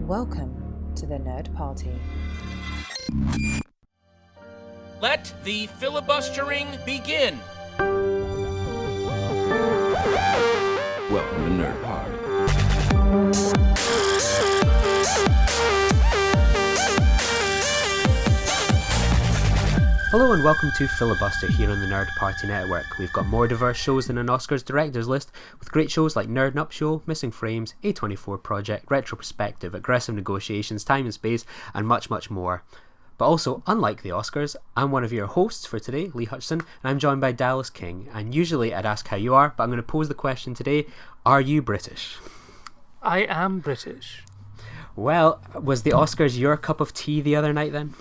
Welcome to the Nerd Party. Let the filibustering begin. Welcome to Nerd Party. Hello and welcome to Filibuster here on the Nerd Party Network. We've got more diverse shows than an Oscars directors list, with great shows like Nerd Nuptial, Missing Frames, A24 Project, Retrospective, Aggressive Negotiations, Time and Space, and much, much more. But also, unlike the Oscars, I'm one of your hosts for today, Lee Hutchison, and I'm joined by Dallas King. And usually I'd ask how you are, but I'm going to pose the question today, are you British? I am British. Well, was the Oscars your cup of tea the other night then?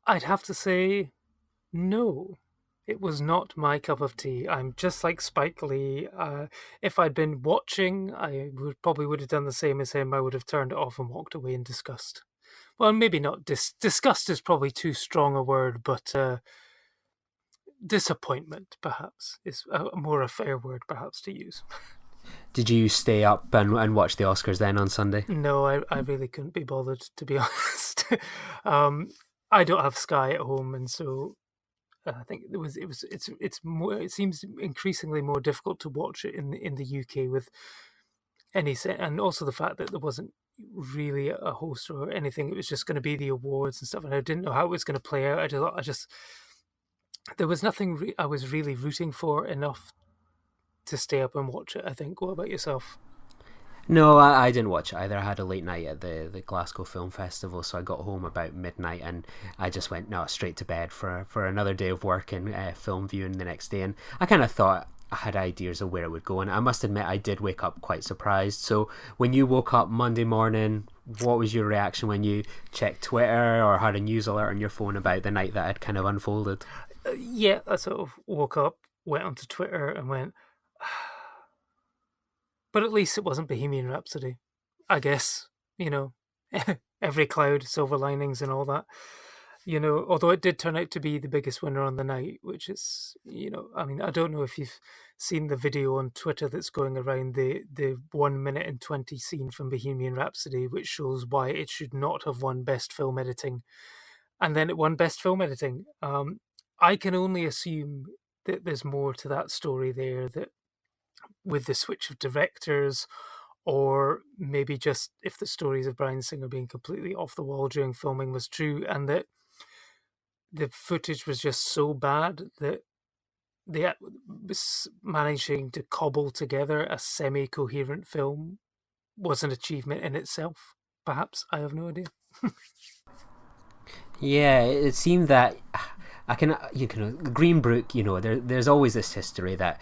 I'd have to say, no, it was not my cup of tea. I'm just like Spike Lee. If I'd been watching, I probably would have done the same as him. I would have turned it off and walked away in disgust. Well, maybe not. Disgust is probably too strong a word, but disappointment, perhaps, is more a fair word, perhaps, to use. Did you stay up and watch the Oscars then on Sunday? No, I really couldn't be bothered, to be honest. I don't have Sky at home, and so I think it seems increasingly more difficult to watch it in the UK with any set, and also the fact that there wasn't really a host or anything. It was just going to be the awards and stuff, and I didn't know how it was going to play out. There was nothing I was really rooting for enough to stay up and watch it, I think. What about yourself? No, I didn't watch it either. I had a late night at the Glasgow Film Festival, so I got home about midnight and I just went straight to bed for another day of work and film viewing the next day. And I kind of thought I had ideas of where it would go, and I must admit I did wake up quite surprised. So when you woke up Monday morning, what was your reaction when you checked Twitter or had a news alert on your phone about the night that had kind of unfolded? Yeah, I sort of woke up, went onto Twitter and went... But at least it wasn't Bohemian Rhapsody, I guess, every cloud, silver linings and all that, although it did turn out to be the biggest winner on the night, which is, I don't know if you've seen the video on Twitter that's going around, the 1 minute and 20 scene from Bohemian Rhapsody, which shows why it should not have won Best Film Editing. And then it won Best Film Editing. I can only assume that there's more to that story there, that with the switch of directors, or maybe just if the stories of Bryan Singer being completely off the wall during filming was true, and that the footage was just so bad that they was managing to cobble together a semi-coherent film was an achievement in itself. Perhaps, I have no idea. Yeah, it seemed that Green Book, there's always this history that,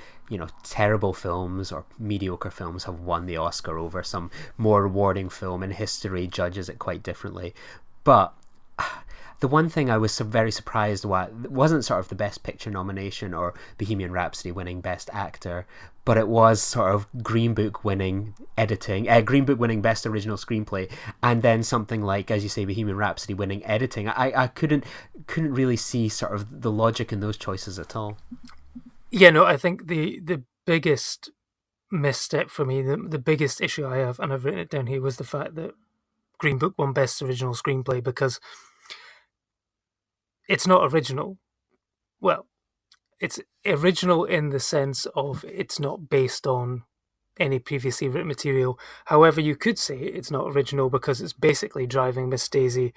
terrible films or mediocre films have won the Oscar over some more rewarding film, and history judges it quite differently. But the one thing I was very surprised wasn't sort of the Best Picture nomination or Bohemian Rhapsody winning Best Actor, but it was sort of Green Book winning editing, Green Book winning Best Original Screenplay, and then something like, as you say, Bohemian Rhapsody winning editing. I couldn't really see sort of the logic in those choices at all. Yeah, no, I think the biggest misstep for me, the biggest issue I have, and I've written it down here, was the fact that Green Book won Best Original Screenplay, because it's not original. Well, it's original in the sense of it's not based on any previously written material. However, you could say it's not original because it's basically Driving Miss Daisy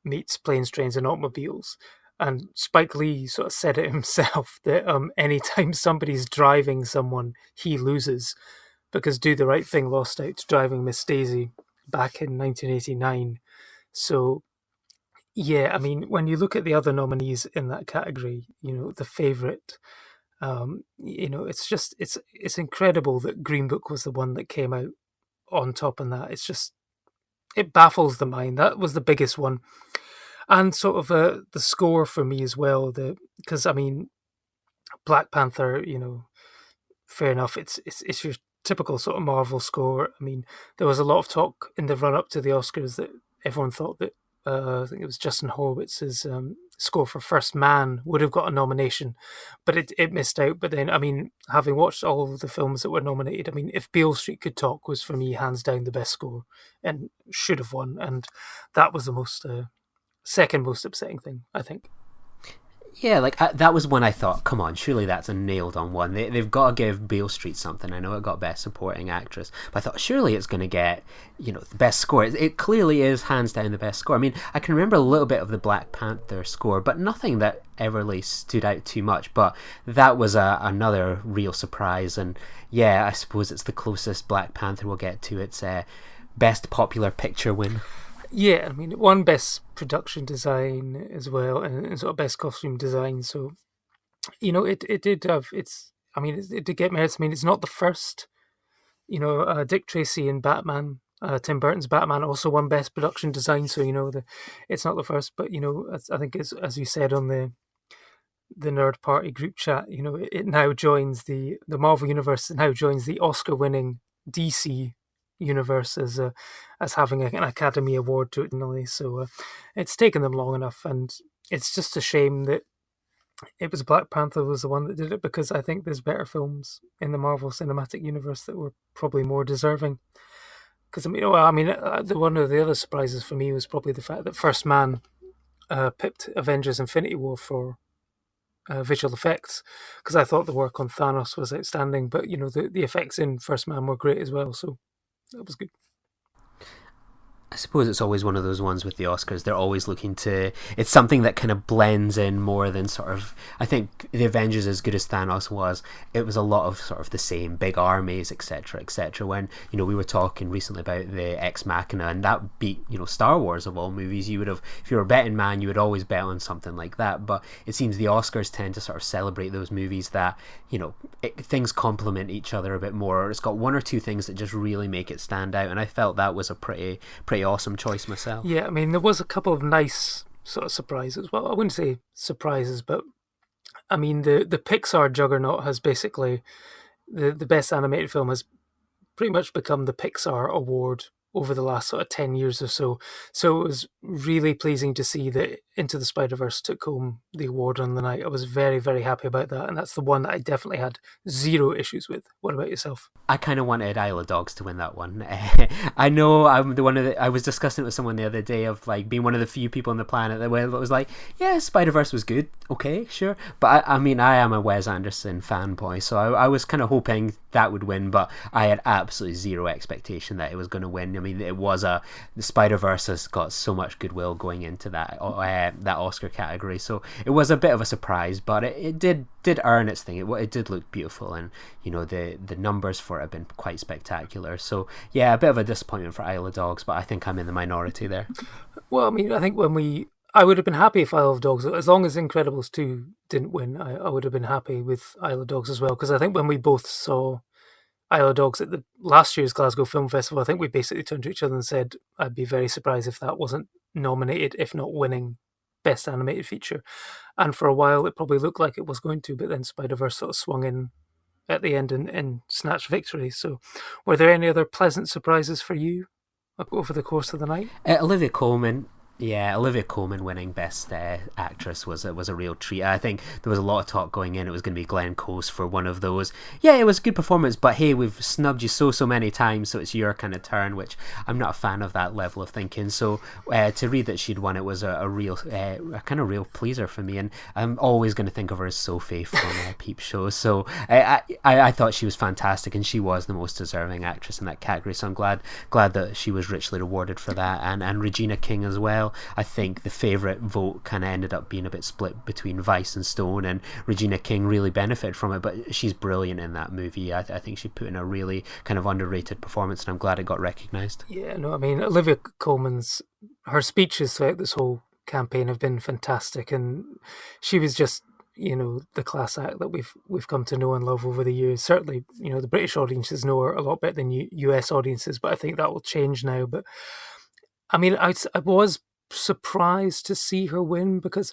meets Planes, Trains and Automobiles. And Spike Lee sort of said it himself that anytime somebody's driving someone, he loses, because Do the Right Thing lost out to Driving Miss Daisy back in 1989. So yeah, I mean, when you look at the other nominees in that category, The Favourite, it's incredible that Green Book was the one that came out on top on that. It baffles the mind. That was the biggest one. And sort of the score for me as well, because, I mean, Black Panther, fair enough, it's your typical sort of Marvel score. I mean, there was a lot of talk in the run-up to the Oscars that everyone thought that I think it was Justin Horowitz's score for First Man would have got a nomination, but it missed out. But then, I mean, having watched all of the films that were nominated, I mean, If Beale Street Could Talk was for me hands down the best score and should have won, and that was the most second most upsetting thing, I think. Yeah, like that was when I thought, come on, surely that's a nailed on one. They've got to give Beale Street something. I know it got Best Supporting Actress, but I thought surely it's going to get, the best score. It clearly is hands down the best score. I mean, I can remember a little bit of the Black Panther score, but nothing that ever really stood out too much. But that was another real surprise. And yeah, I suppose it's the closest Black Panther will get to its Best Popular Picture win. Yeah, I mean, it won Best Production Design as well, and sort of Best Costume Design. So, it did have it did get merits. I mean, it's not the first. Dick Tracy in Batman, Tim Burton's Batman also won Best Production Design. So it's not the first, but I think as you said on the Nerd Party group chat, it now joins the Marvel universe. It now joins the Oscar-winning DC universe as having an Academy Award to it. So it's taken them long enough, and it's just a shame that it was Black Panther was the one that did it, because I think there's better films in the Marvel Cinematic Universe that were probably more deserving. Because one of the other surprises for me was probably the fact that First Man pipped Avengers: Infinity War for visual effects, because I thought the work on Thanos was outstanding, but the effects in First Man were great as well, so that was good. I suppose it's always one of those ones with the Oscars. They're always looking to... It's something that kind of blends in more than sort of... I think the Avengers, as good as Thanos was, it was a lot of sort of the same big armies, etc., etc. When, we were talking recently about the Ex Machina, and that beat, Star Wars of all movies. You would have... If you were a betting man, you would always bet on something like that. But it seems the Oscars tend to sort of celebrate those movies that, things complement each other a bit more. Or it's got one or two things that just really make it stand out. And I felt that was a pretty awesome choice myself. Yeah, I mean, there was a couple of nice sort of surprises. Well, I wouldn't say surprises, but I mean, the Pixar juggernaut has basically, the best animated film has pretty much become the Pixar award over the last sort of 10 years or so. So it was really pleasing to see that Into the Spider-Verse took home the award on the night. I was very, very happy about that, and that's the one that I definitely had zero issues with. What about yourself? I kind of wanted Isle of Dogs to win that one. I know I'm the one of the... I was discussing it with someone the other day of like being one of the few people on the planet that was like, yeah, Spider-Verse was good, okay, sure. But I mean, I am a Wes Anderson fanboy, so I was kind of hoping that would win, but I had absolutely zero expectation that it was going to win. I mean, it was the Spider-Verse has got so much goodwill going into that Oscar category, so it was a bit of a surprise, but it did earn its thing. It did look beautiful, and the numbers for it have been quite spectacular. So yeah, a bit of a disappointment for Isle of Dogs, but I think I'm in the minority there. Well, I mean, I think I would have been happy if Isle of Dogs, as long as Incredibles 2 didn't win, I would have been happy with Isle of Dogs as well, because I think when we both saw Isle of Dogs at the last year's Glasgow Film Festival, I think we basically turned to each other and said, I'd be very surprised if that wasn't nominated, if not winning Best Animated Feature. And for a while, it probably looked like it was going to, but then Spider-Verse sort of swung in at the end and snatched victory. So were there any other pleasant surprises for you over the course of the night? Olivia Colman winning Best Actress was a real treat. I think there was a lot of talk going in. It was going to be Glenn Close for one of those. Yeah, it was a good performance, but hey, we've snubbed you so many times, so it's your kind of turn, which I'm not a fan of that level of thinking. So to read that she'd won it was a real kind of real pleaser for me, and I'm always going to think of her as Sophie from Peep Show. So I thought she was fantastic, and she was the most deserving actress in that category. So I'm glad that she was richly rewarded for that, and Regina King as well. I think the favourite vote kind of ended up being a bit split between Vice and Stone, and Regina King really benefited from it, but she's brilliant in that movie. I think she put in a really kind of underrated performance, and I'm glad it got recognised. Yeah, no, I mean, Olivia Colman's, her speeches throughout this whole campaign have been fantastic, and she was just, the class act that we've come to know and love over the years. Certainly, the British audiences know her a lot better than US audiences, but I think that will change now. But I mean, I was surprised to see her win, because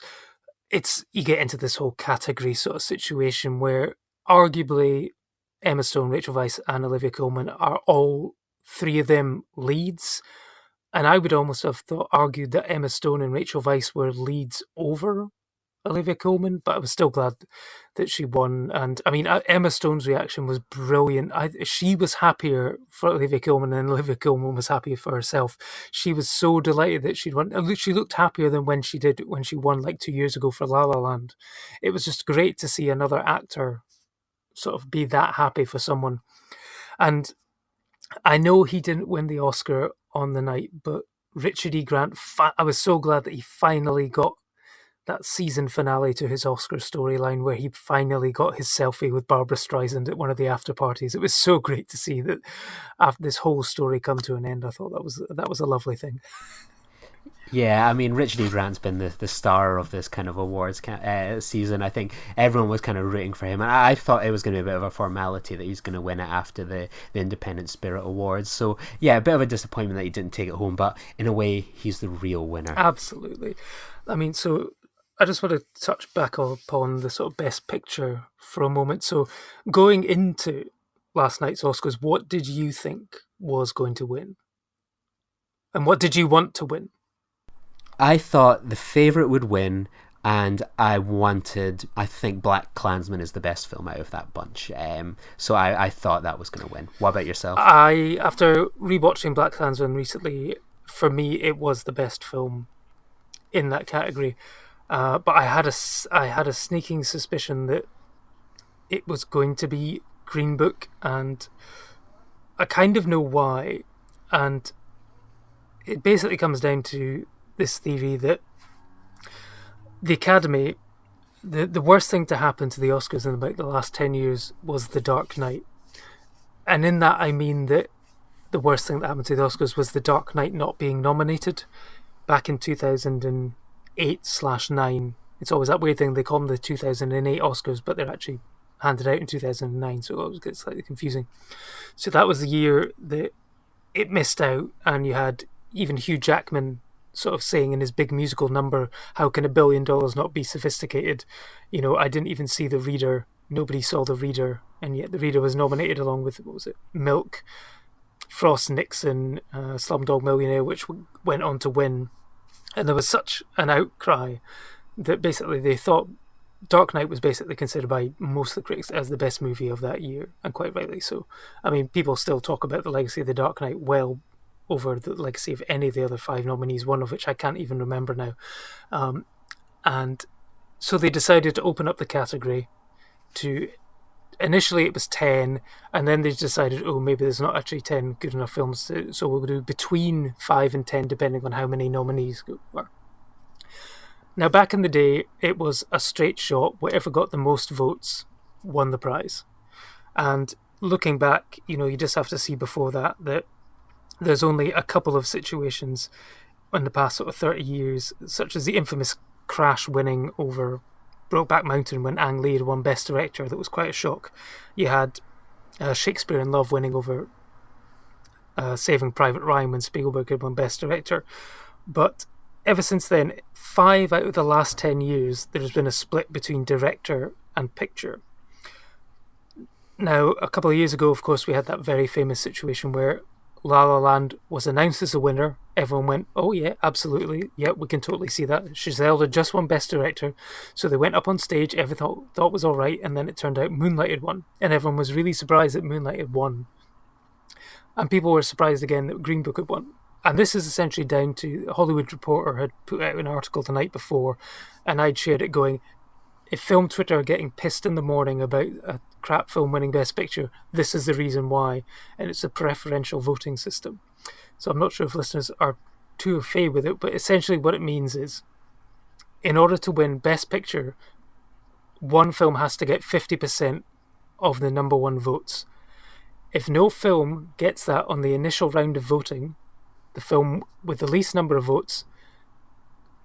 you get into this whole category sort of situation where arguably Emma Stone, Rachel Weisz and Olivia Colman are all three of them leads, And I would almost have argued that Emma Stone and Rachel Weisz were leads over Olivia Colman, but I was still glad that she won. And I mean, Emma Stone's reaction was brilliant. She was happier for Olivia Colman than Olivia Colman was happy for herself. She was so delighted that she'd won. She looked happier than when she won like 2 years ago for La La Land. It was just great to see another actor sort of be that happy for someone. And I know he didn't win the Oscar on the night, but Richard E. Grant, I was so glad that he finally got that season finale to his Oscar storyline where he finally got his selfie with Barbara Streisand at one of the after parties. It was so great to see that after this whole story come to an end. I thought that was a lovely thing. Yeah, I mean, Richard E. Grant's been the star of this kind of awards season. I think everyone was kind of rooting for him, and I thought it was going to be a bit of a formality that he's going to win it after the Independent Spirit Awards. So, yeah, a bit of a disappointment that he didn't take it home, but in a way, he's the real winner. Absolutely. I mean, so I just want to touch back upon the sort of Best Picture for a moment. So, going into last night's Oscars, what did you think was going to win? And what did you want to win? I thought the favourite would win, and I think Black Klansman is the best film out of that bunch. So I thought that was going to win. What about yourself? After rewatching Black Klansman recently, for me, it was the best film in that category. But I had a sneaking suspicion that it was going to be Green Book, and I kind of know why. And it basically comes down to this theory that the Academy, the worst thing to happen to the Oscars in about the last 10 years was The Dark Knight. And in that, I mean that the worst thing that happened to the Oscars was The Dark Knight not being nominated back in 2008/9. It's always that weird thing. They call them the 2008 Oscars, but they're actually handed out in 2009, so it always gets slightly confusing. So that was the year that it missed out, and you had even Hugh Jackman sort of saying in his big musical number, how can $1 billion not be sophisticated? You know, I didn't even see The Reader. Nobody saw The Reader, and yet The Reader was nominated along with, what was it, Milk, Frost Nixon, Slumdog Millionaire, which went on to win. And there was such an outcry that basically they thought Dark Knight was basically considered by most of the critics as the best movie of that year, and quite rightly so. I mean, people still talk about the legacy of The Dark Knight well over the legacy of any of the other 5 nominees, one of which I can't even remember now. And so they decided to open up the category to, initially it was 10, and then they decided, oh, maybe there's not actually 10 good enough films, so we'll do between 5 and 10, depending on how many nominees were. Now, back in the day, it was a straight shot. Whatever got the most votes won the prize. And looking back, you know, you just have to see before that there's only a couple of situations in the past sort of 30 years, such as the infamous Crash winning over Brokeback Mountain when Ang Lee had won Best Director. That was quite a shock. You had Shakespeare in Love winning over Saving Private Ryan when Spielberg had won Best Director. But ever since then, 5 out of the last 10 years, there's been a split between director and picture. Now, a couple of years ago, of course, we had that very famous situation where La La Land was announced as a winner. Everyone went, oh yeah, absolutely, yeah, we can totally see that. Giselle had just won Best Director, so they went up on stage, everyone thought was all right, and then it turned out Moonlight had won, and everyone was really surprised that Moonlight had won. And people were surprised again that Green Book had won. And this is essentially down to Hollywood Reporter had put out an article the night before, and I'd shared it going, if film Twitter are getting pissed in the morning about a crap film winning Best Picture, this is the reason why, and it's a preferential voting system. So I'm not sure if listeners are too au fait with it, but essentially what it means is, in order to win Best Picture, one film has to get 50% of the number one votes. If no film gets that on the initial round of voting, the film with the least number of votes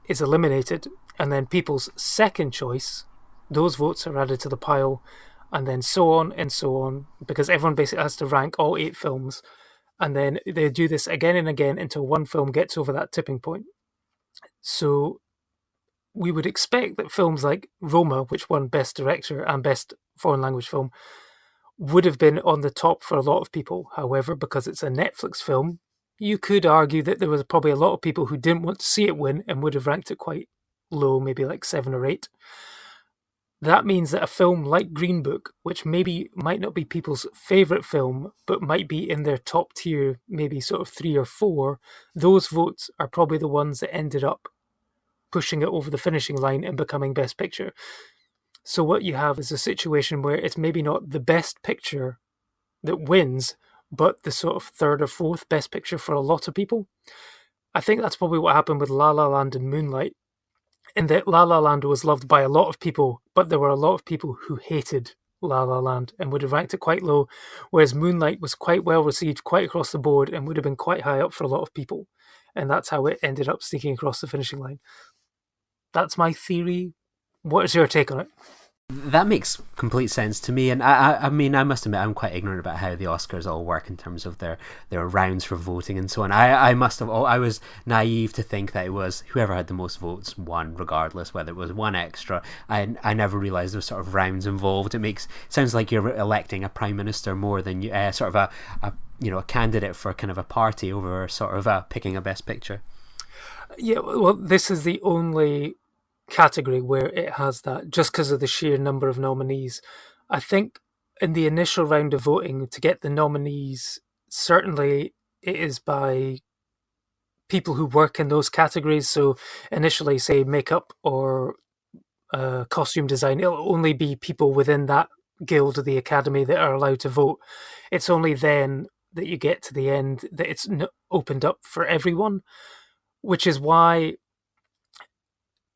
is eliminated, and then people's second choice, those votes are added to the pile, and then so on and so on, because everyone basically has to rank all 8 films, and then they do this again and again until one film gets over that tipping point. So we would expect that films like Roma, which won Best Director and Best Foreign Language Film, would have been on the top for a lot of people. However, because it's a Netflix film, you could argue that there was probably a lot of people who didn't want to see it win and would have ranked it quite low, maybe like 7 or 8. That means that a film like Green Book, which maybe might not be people's favourite film, but might be in their top tier, maybe sort of 3 or 4, those votes are probably the ones that ended up pushing it over the finishing line and becoming Best Picture. So what you have is a situation where it's maybe not the Best Picture that wins, but the sort of third or fourth Best Picture for a lot of people. I think that's probably what happened with La La Land and Moonlight, in that La La Land was loved by a lot of people, but there were a lot of people who hated La La Land and would have ranked it quite low, whereas Moonlight was quite well received quite across the board and would have been quite high up for a lot of people. And that's how it ended up sneaking across the finishing line. That's my theory. What is your take on it? That makes complete sense to me, and I mean, I must admit, I'm quite ignorant about how the Oscars all work in terms of their rounds for voting and so on. I was naive to think that it was whoever had the most votes won, regardless whether it was one extra. I never realised there was sort of rounds involved. Sounds like you're electing a prime minister more than you sort of a candidate for kind of a party over sort of picking a best picture. Yeah, well, this is the only category where it has that, just because of the sheer number of nominees. I think in the initial round of voting to get the nominees, certainly it is by people who work in those categories. So initially, say makeup or costume design, it'll only be people within that guild or the academy that are allowed to vote. It's only then that you get to the end that it's opened up for everyone, which is why,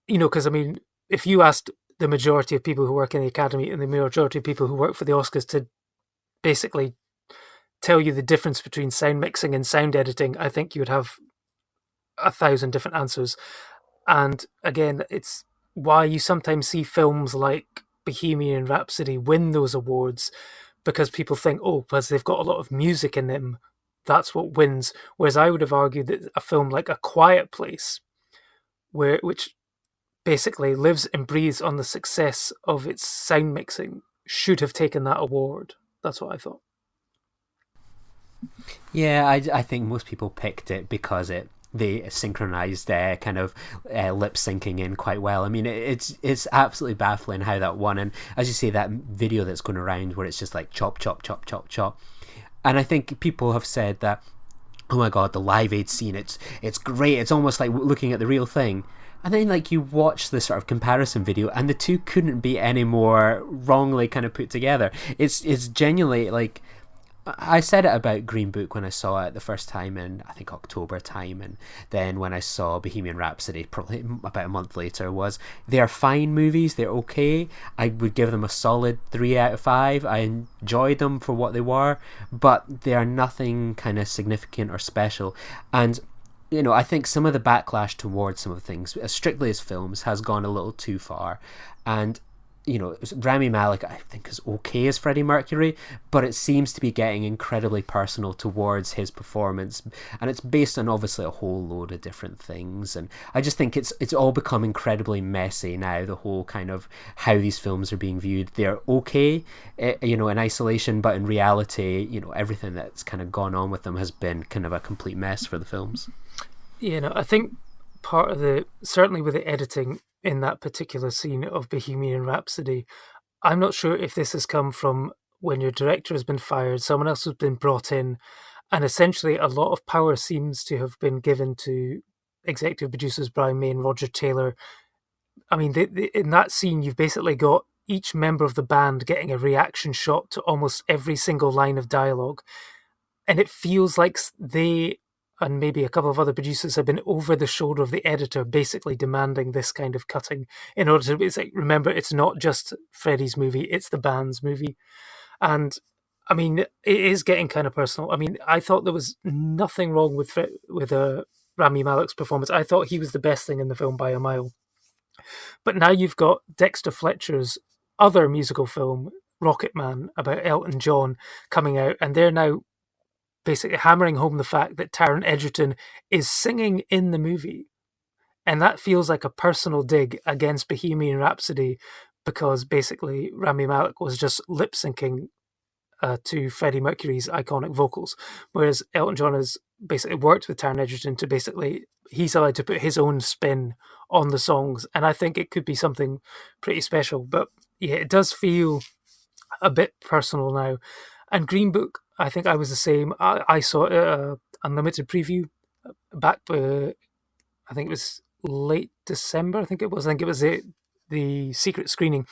because I mean, if you asked the majority of people who work in the Academy and the majority of people who work for the Oscars to basically tell you the difference between sound mixing and sound editing, I think you would have 1,000 different answers. And again, it's why you sometimes see films like Bohemian Rhapsody win those awards, because people think, oh, because they've got a lot of music in them, that's what wins. Whereas I would have argued that a film like A Quiet Place, which basically lives and breathes on the success of its sound mixing, should have taken that award. That's what I thought. Yeah, I think most people picked it because they synchronized kind of lip syncing in quite well. I mean, it's absolutely baffling how that won. And as you say, that video that's going around where it's just like chop, chop, chop, chop, chop. And I think people have said that, oh my God, the Live Aid scene, it's great. It's almost like looking at the real thing. And then, like, you watch the sort of comparison video, and the two couldn't be any more wrongly kind of put together. It's genuinely, like, I said it about Green Book when I saw it the first time in, I think, October time, and then when I saw Bohemian Rhapsody probably about a month later, was they're fine movies, they're okay. I would give them a solid 3 out of 5. I enjoyed them for what they were, but they are nothing kind of significant or special. And I think some of the backlash towards some of the things, strictly as films, has gone a little too far. And, Rami Malek, I think, is okay as Freddie Mercury, but it seems to be getting incredibly personal towards his performance. And it's based on, obviously, a whole load of different things. And I just think it's all become incredibly messy now, the whole kind of how these films are being viewed. They're okay, in isolation, but in reality, everything that's kind of gone on with them has been kind of a complete mess for the films. I think part of certainly with the editing in that particular scene of Bohemian Rhapsody, I'm not sure if this has come from when your director has been fired, someone else has been brought in, and essentially a lot of power seems to have been given to executive producers Brian May and Roger Taylor. I mean, in that scene, you've basically got each member of the band getting a reaction shot to almost every single line of dialogue, and it feels like they and maybe a couple of other producers have been over the shoulder of the editor, basically demanding this kind of cutting in order to, it's like, remember, it's not just Freddie's movie, it's the band's movie. And I mean, it is getting kind of personal. I mean, I thought there was nothing wrong with Rami Malek's performance. I thought he was the best thing in the film by a mile. But now you've got Dexter Fletcher's other musical film, Rocket Man, about Elton John, coming out, and they're now basically hammering home the fact that Taron Egerton is singing in the movie. And that feels like a personal dig against Bohemian Rhapsody, because basically Rami Malek was just lip syncing to Freddie Mercury's iconic vocals, whereas Elton John has basically worked with Taron Egerton to basically, he's allowed to put his own spin on the songs, and I think it could be something pretty special. But yeah, it does feel a bit personal now. And Green Book, I think I was the same. I saw a unlimited preview back, I think it was late December. I think it was. I think it was the secret screening,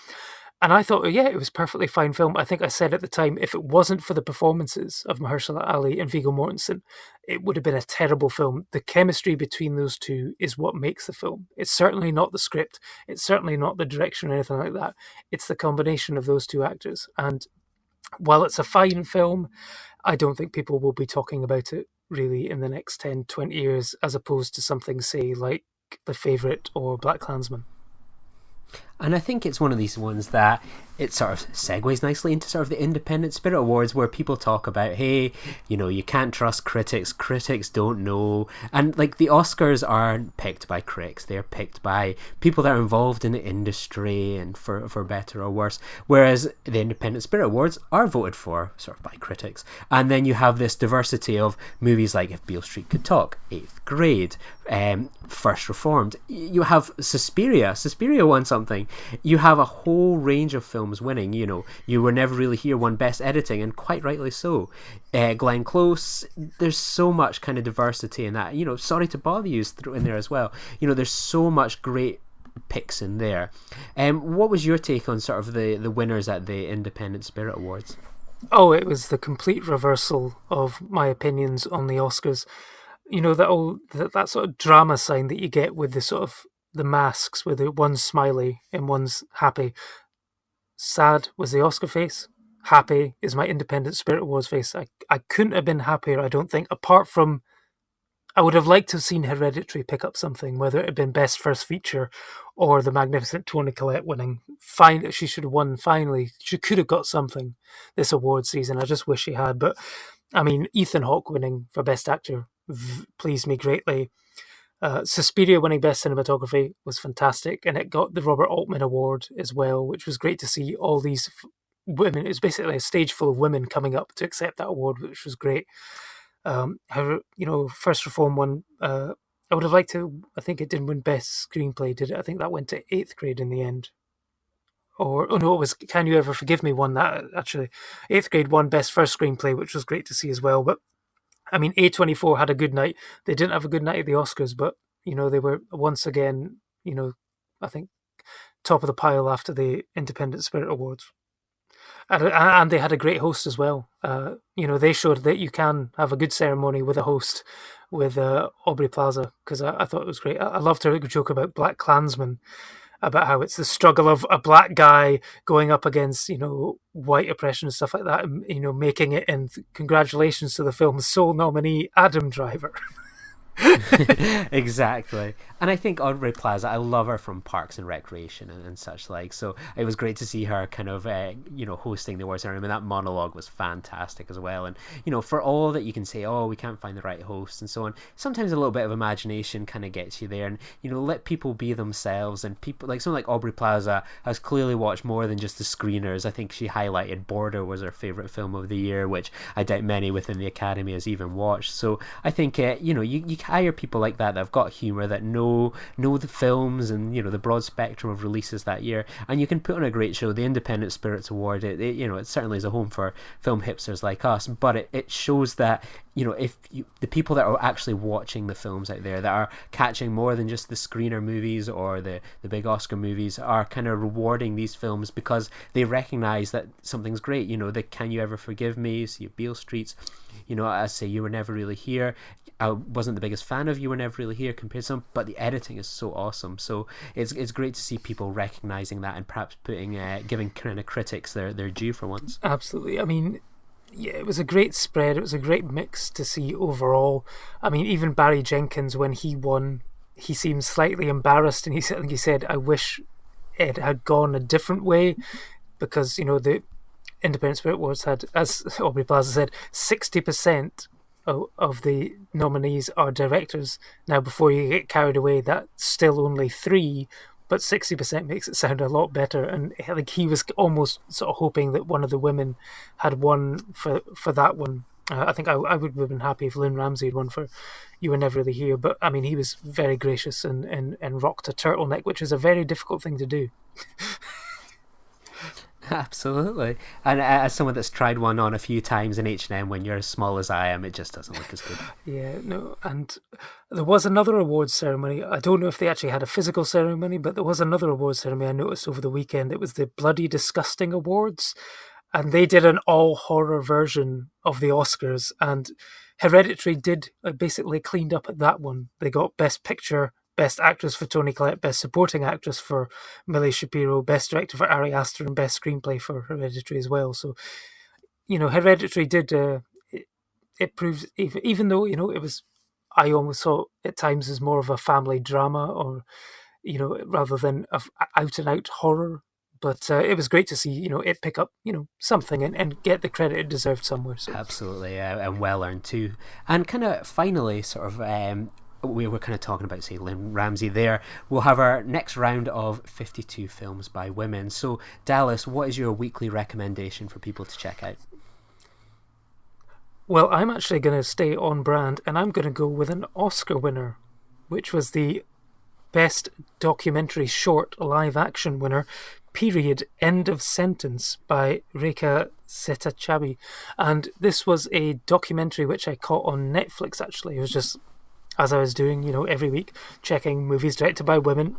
and I thought, yeah, it was a perfectly fine film. I think I said at the time, if it wasn't for the performances of Mahershala Ali and Viggo Mortensen, it would have been a terrible film. The chemistry between those two is what makes the film. It's certainly not the script. It's certainly not the direction or anything like that. It's the combination of those two actors. And while it's a fine film, I don't think people will be talking about it really in the next 10, 20 years, as opposed to something, say, like The Favourite or Black Klansman. And I think it's one of these ones that it sort of segues nicely into sort of the Independent Spirit Awards, where people talk about, hey, you know, you can't trust critics. Critics don't know. And like the Oscars aren't picked by critics. They're picked by people that are involved in the industry, and for better or worse. Whereas the Independent Spirit Awards are voted for sort of by critics. And then you have this diversity of movies like If Beale Street Could Talk, Eighth Grade, First Reformed. You have Suspiria. Suspiria won something. You have a whole range of films winning. You know, You Were Never Really Here won Best Editing, and quite rightly so. Glenn Close. There's so much kind of diversity in that. You know, Sorry to Bother You is in there as well. You know, there's so much great picks in there. What was your take on sort of the winners at the Independent Spirit Awards? Oh, it was the complete reversal of my opinions on the Oscars. You know, that sort of drama sign that you get with the sort of the masks, where one's smiley and one's happy. Sad was the Oscar face. Happy is my Independent Spirit Awards face. I couldn't have been happier, I don't think, apart from I would have liked to have seen Hereditary pick up something, whether it had been Best First Feature or The Magnificent Toni Collette winning. Fine, she should have won finally. She could have got something this award season. I just wish she had. But, I mean, Ethan Hawke winning for Best Actor pleased me greatly. Suspiria winning Best Cinematography was fantastic, and it got the Robert Altman Award as well, which was great to see all these women. It was basically a stage full of women coming up to accept that award, which was great. However, you know, First Reform won. I would have liked to. I think it didn't win Best Screenplay, did it? I think that went to Eighth Grade in the end. Or, oh no, it was Can You Ever Forgive Me won that, actually. Eighth Grade won Best First Screenplay, which was great to see as well. But I mean, A24 had a good night. They didn't have a good night at the Oscars, but, you know, they were once again, you know, I think top of the pile after the Independent Spirit Awards. And they had a great host as well. You know, they showed that you can have a good ceremony with a host, with Aubrey Plaza, because I thought it was great. I loved her joke about Black Klansman, about how it's the struggle of a black guy going up against, you know, white oppression and stuff like that, and, you know, making it. And congratulations to the film's sole nominee, Adam Driver. Exactly. And I think Aubrey Plaza, I love her from Parks and Recreation and such like, so it was great to see her kind of you know, hosting the awards ceremony, and that monologue was fantastic as well. And, you know, for all that you can say, oh, we can't find the right host and so on, sometimes a little bit of imagination kind of gets you there. And, you know, let people be themselves. And people like someone like Aubrey Plaza has clearly watched more than just the screeners. I think she highlighted Border was her favorite film of the year, which I doubt many within the Academy has even watched. So I think you know, you hire people like that have got humor, that know the films and, you know, the broad spectrum of releases that year, and you can put on a great show. The Independent Spirits Award, you know, it certainly is a home for film hipsters like us, but it shows that, you know, if the people that are actually watching the films out there, that are catching more than just the screener movies or the big Oscar movies, are kind of rewarding these films because they recognize that something's great. You know, the Can You Ever Forgive Me, see Beale Streets, you know, I say You Were Never Really Here. I wasn't the biggest fan of You Were Never Really Here compared to some, but the editing is so awesome. So it's great to see people recognizing that and perhaps giving kind of critics their due for once. Absolutely. I mean, yeah, it was a great spread. It was a great mix to see overall. I mean, even Barry Jenkins, when he won, he seemed slightly embarrassed, and I think he said, I wish it had gone a different way, because, you know, the Independent Spirit Awards had, as Aubrey Plaza said, 60% of the nominees are directors. Now, before you get carried away, that's still only 3 but 60% makes it sound a lot better. And like he was almost sort of hoping that one of the women had won for that one. I think I would have been happy if Lynn Ramsey had won for You Were Never Really Here. But I mean, he was very gracious and rocked a turtleneck, which is a very difficult thing to do. Absolutely. And as someone that's tried one on a few times in H&M, when you're as small as I am, it just doesn't look as good. Yeah, no, and there was another awards ceremony. I don't know if they actually had a physical ceremony, but there was another awards ceremony I noticed over the weekend. It was the Bloody Disgusting Awards, and they did an all-horror version of the Oscars, and Hereditary did basically cleaned up at that one. They got Best Picture, Best Actress for Toni Collette, Best Supporting Actress for Millie Shapiro, Best Director for Ari Aster, and Best Screenplay for Hereditary as well. So, Hereditary did, it proves, even though, it was, I almost saw it at times as more of a family drama or, rather than out and out horror. But it was great to see, it pick up, something and get the credit it deserved somewhere. So. Absolutely, and well earned too. And kind of finally, sort of, we were kind of talking about, say, Lynn Ramsey there. We'll have our next round of 52 films by women. So, Dallas, what is your weekly recommendation for people to check out? Well, I'm actually going to stay on brand, and I'm going to go with an Oscar winner, which was the Best Documentary Short Live Action winner, period, End of Sentence, by Rekha Setachabi. And this was a documentary which I caught on Netflix, actually. It was just, as I was doing, every week, checking movies directed by women,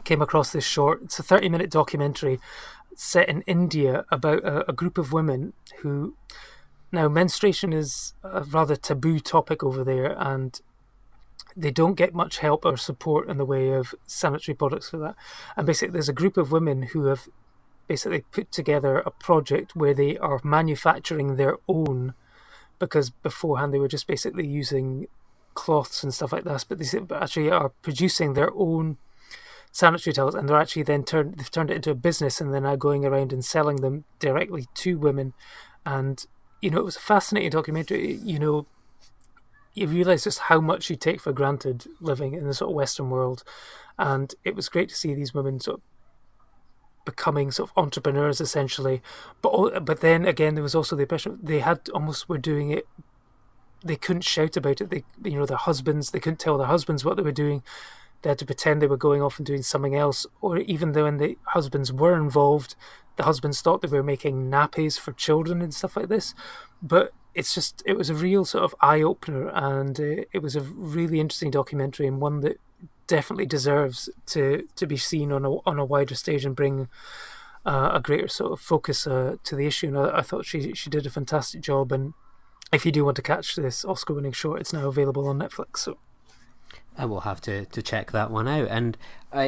came across this short. It's a 30-minute documentary set in India about a group of women who... Now, menstruation is a rather taboo topic over there, and they don't get much help or support in the way of sanitary products for that. And basically, there's a group of women who have basically put together a project where they are manufacturing their own, because beforehand they were just basically using cloths and stuff like this, but they actually are producing their own sanitary towels, and they're actually then they've turned it into a business, and they're now going around and selling them directly to women. And it was a fascinating documentary. You realise just how much you take for granted living in the sort of Western world, and it was great to see these women sort of becoming sort of entrepreneurs essentially. But then again, there was also the impression they were doing it. They couldn't shout about it. Their husbands, they couldn't tell their husbands what they were doing. They had to pretend they were going off and doing something else. Or even though when the husbands were involved, the husbands thought they were making nappies for children and stuff like this. But it was a real sort of eye-opener, and it was a really interesting documentary, and one that definitely deserves to be seen on a wider stage and bring a greater sort of focus to the issue. And I thought she did a fantastic job, and if you do want to catch this Oscar-winning short, it's now available on Netflix. So I will have to check that one out. And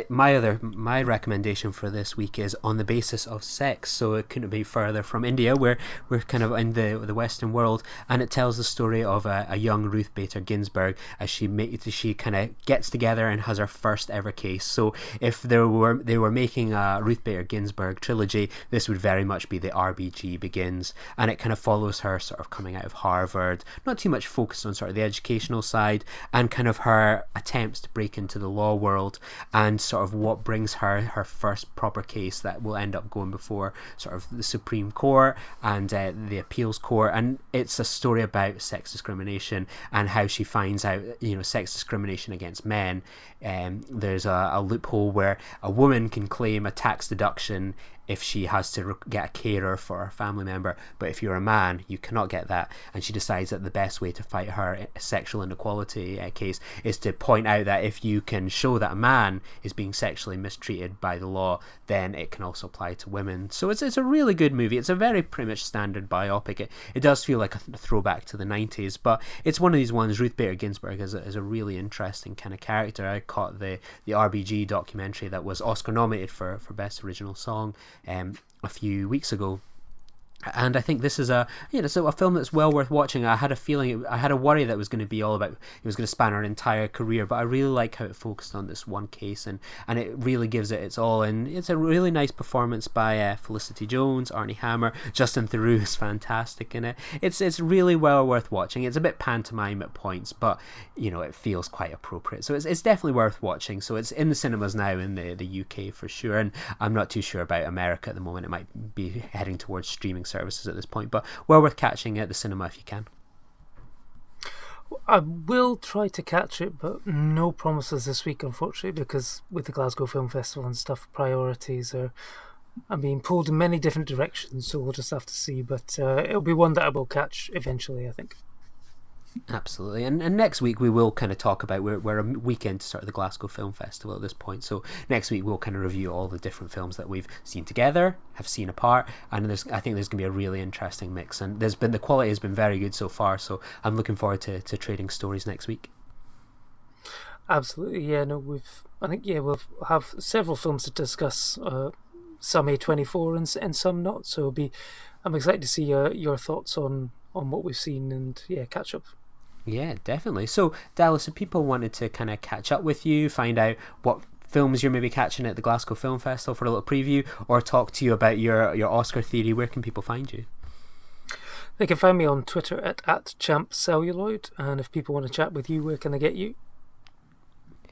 my recommendation for this week is On the Basis of Sex. So it couldn't be further from India, where we're kind of in the Western world, and it tells the story of a young Ruth Bader Ginsburg as she kind of gets together and has her first ever case. So if they were making a Ruth Bader Ginsburg trilogy, this would very much be the RBG Begins, and it kind of follows her sort of coming out of Harvard, not too much focused on sort of the educational side, and kind of her attempts to break into the law world, and sort of what brings her first proper case that will end up going before sort of the Supreme Court and the appeals court. And it's a story about sex discrimination and how she finds out sex discrimination against men. There's a loophole where a woman can claim a tax deduction if she has to get a carer for a family member, but if you're a man, you cannot get that. And she decides that the best way to fight her sexual inequality case is to point out that if you can show that a man is being sexually mistreated by the law, then it can also apply to women. So it's a really good movie. It's a very pretty much standard biopic. It does feel like a throwback to the 90s, but it's one of these ones. Ruth Bader Ginsburg is a really interesting kind of character. I caught the RBG documentary that was Oscar nominated for Best Original Song a few weeks ago, And I think this is a film that's well worth watching. I had a feeling, I had a worry that it was going to be all about, it was going to span our entire career, but I really like how it focused on this one case, and it really gives it its all. And it's a really nice performance by Felicity Jones, Arnie Hammer, Justin Theroux is fantastic in it. It's really well worth watching. It's a bit pantomime at points, but it feels quite appropriate. So it's definitely worth watching. So it's in the cinemas now in the UK for sure, and I'm not too sure about America at the moment. It might be heading towards streaming services at this point, but well worth catching at the cinema if you can. I will try to catch it, but no promises this week, unfortunately, because with the Glasgow Film Festival and stuff, priorities are being pulled in many different directions, so we'll just have to see. But it'll be one that I will catch eventually, I think. Absolutely. And next week we will kind of talk about, we're a weekend to start the Glasgow Film Festival at this point, so next week we'll kind of review all the different films that we've seen together, have seen apart, and I think there's going to be a really interesting mix, and the quality has been very good so far, so I'm looking forward to trading stories next week. Absolutely, yeah. No, we'll have several films to discuss, some A24 and some not, so I'm excited to see your thoughts on what we've seen, and catch up. Yeah, definitely. So, Dallas, if people wanted to kind of catch up with you, find out what films you're maybe catching at the Glasgow Film Festival for a little preview, or talk to you about your Oscar theory, where can people find you? They can find me on Twitter at @champcelluloid, and if people want to chat with you, where can they get you?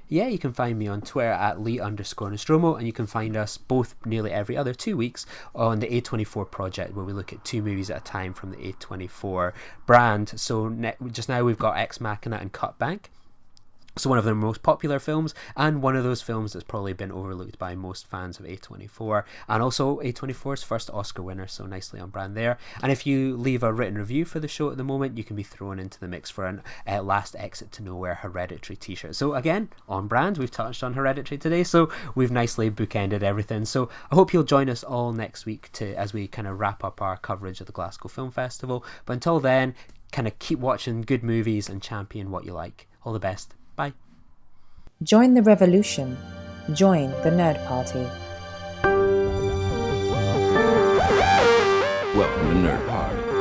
Yeah, you can find me on Twitter at Lee_Nostromo, and you can find us both nearly every other 2 weeks on the A24 project, where we look at 2 movies at a time from the A24 brand. So just now we've got Ex Machina and Cut Bank. So one of their most popular films, and one of those films that's probably been overlooked by most fans of A24, and also A24's first Oscar winner, so nicely on brand there. And if you leave a written review for the show at the moment, you can be thrown into the mix for an Last Exit to Nowhere Hereditary t-shirt. So again, on brand, we've touched on Hereditary today, so we've nicely bookended everything. So I hope you'll join us all next week as we kind of wrap up our coverage of the Glasgow Film Festival. But until then, kind of keep watching good movies and champion what you like. All the best. Bye. Join the revolution. Join the Nerd Party. Welcome to Nerd Party.